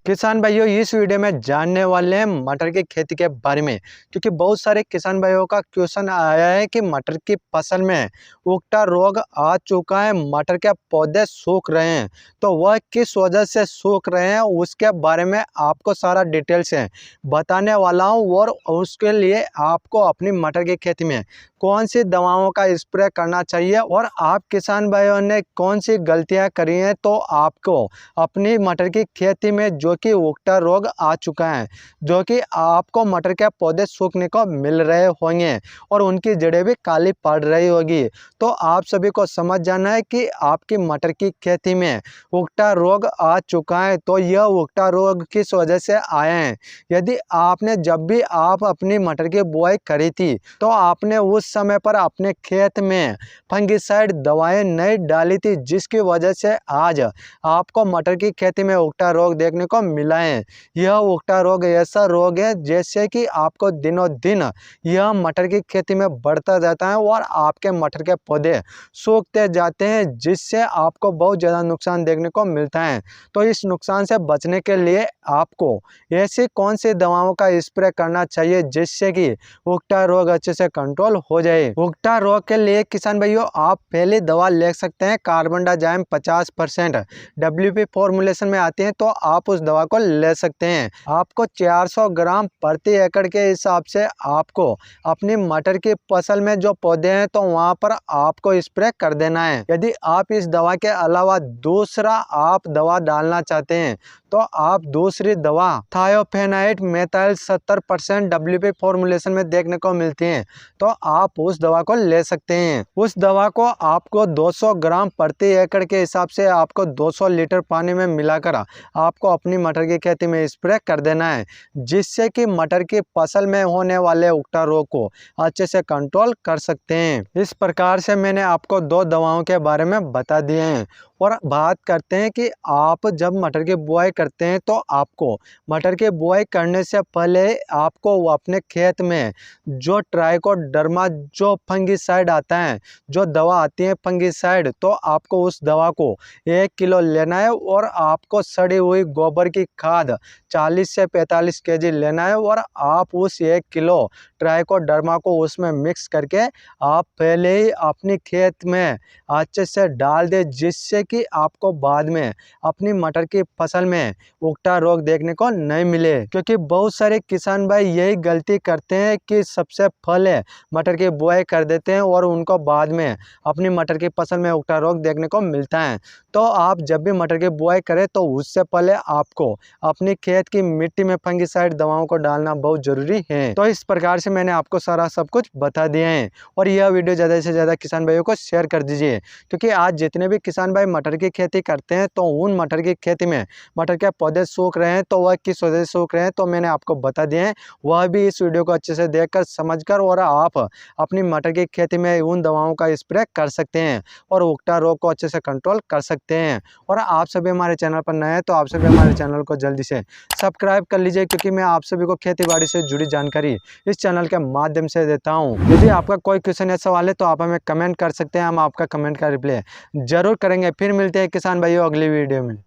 किसान भाइयों, इस वीडियो में जानने वाले हैं मटर की खेती के बारे में। क्योंकि बहुत सारे किसान भाइयों का क्वेश्चन आया है कि मटर की फसल में उगता रोग आ चुका है, मटर के पौधे सूख रहे हैं, तो वह किस वजह से सूख रहे हैं उसके बारे में आपको सारा डिटेल्स है बताने वाला हूं। और उसके लिए आपको अपनी मटर की खेती में कौन सी दवाओं का स्प्रे करना चाहिए और आप किसान भाइयों ने कौन सी गलतियां करी हैं, तो आपको अपनी मटर की खेती में जो कि उगता रोग आ चुका है, जो कि आपको मटर के पौधे सूखने को मिल रहे होंगे और उनकी जड़ें भी काली पड़ रही होगी, तो आप सभी को समझ जाना है कि आपकी मटर की खेती में उगता रोग आ चुका है। तो यह उगता रोग किस वजह से आया है? यदि आपने जब भी आप अपनी मटर की बुआई करी थी तो आपने उस समय पर अपने खेत में फंगिसाइड दवाएं नहीं डाली थी, जिसकी वजह से आज आपको मटर की खेती में उगता रोग देखने को मिला है। यह उगता रोग ऐसा रोग है जैसे कि आपको दिनों दिन यह मटर की खेती में बढ़ता जाता है और आपके मटर के पौधे सूखते जाते हैं, जिससे आपको बहुत ज़्यादा नुकसान देखने को मिलता है। तो इस नुकसान से बचने के लिए आपको ऐसी कौन सी दवाओं का स्प्रे करना चाहिए जिससे कि उगता रोग अच्छे से कंट्रोल हो जाए? उगता रोग के लिए किसान भाइयों आप पहली दवा ले सकते हैं कार्बनडाजिम 50% WP फॉर्मुलेशन में आती है, तो आप उस दवा को ले सकते हैं। आपको 400 ग्राम प्रति एकड़ के हिसाब से आपको अपनी मटर की फसल में जो पौधे हैं तो वहां पर आपको स्प्रे कर देना है। यदि आप इस दवा के अलावा दूसरा आप दवा डालना चाहते हैं तो आप दूसरी दवा थायोफेनाइट मेथाइल 70% WP फॉर्मुलेशन में देखने को मिलती है, तो आप उस दवा को ले सकते हैं। उस दवा को आपको 200 ग्राम प्रति एकड़ के हिसाब से आपको 200 लीटर पानी में मिलाकर आपको अपनी मटर की खेती में स्प्रे कर देना है, जिससे कि मटर की फसल में होने वाले उगता रोग को अच्छे से कंट्रोल कर सकते हैं। इस प्रकार से मैंने आपको दो दवाओं के बारे में बता दिए हैं। और बात करते हैं कि आप जब मटर की बुआई करते हैं तो आपको मटर की बुआई करने से पहले आपको अपने खेत में जो ट्राइकोडर्मा जो फंगिसाइड आता है, जो दवा आती है फंगिसाइड, तो आपको उस दवा को 1 किलो लेना है और आपको सड़ी हुई गोबर की खाद 40 से 45 केजी लेना है और आप उस 1 किलो ट्राइकोडर्मा को उसमें मिक्स करके आप पहले ही अपनी खेत में अच्छे से डाल दें, जिससे कि आपको बाद में अपनी मटर की फसल में उगता रोग देखने को नहीं मिले। क्योंकि बहुत सारे किसान भाई यही गलती करते हैं कि सबसे पहले मटर की बुआई कर देते हैं और उनको बाद में अपनी मटर की फसल में उगता रोग देखने को मिलता है। तो आप जब भी मटर की बुआई करें तो उससे पहले आपको अपनी खेत की मिट्टी में फंगिसाइड दवाओं को डालना बहुत जरूरी है। तो इस प्रकार से मैंने आपको सारा सब कुछ बता दिया है और यह वीडियो ज़्यादा से ज़्यादा किसान भाइयों को शेयर कर दीजिए, क्योंकि आज जितने भी किसान भाई मटर की खेती करते हैं तो उन मटर की खेती में मटर के पौधे सूख रहे हैं, तो वह किस वजह से सूख रहे हैं तो मैंने आपको बता दिए हैं। वह भी इस वीडियो को अच्छे से देखकर समझकर और आप अपनी मटर की खेती में उन दवाओं का स्प्रे कर सकते हैं और उगता रोग को अच्छे से कंट्रोल कर सकते हैं। और आप सभी हमारे चैनल पर नए हैं तो आप सभी हमारे चैनल को जल्दी से सब्सक्राइब कर लीजिए, क्योंकि मैं आप सभी को खेती बाड़ी से जुड़ी जानकारी इस चैनल के माध्यम से देता हूं। यदि आपका कोई क्वेश्चन या सवाल है तो आप हमें कमेंट कर सकते हैं, हम आपका कमेंट का रिप्लाई जरूर करेंगे। फिर मिलते हैं किसान भाइयों अगली वीडियो में।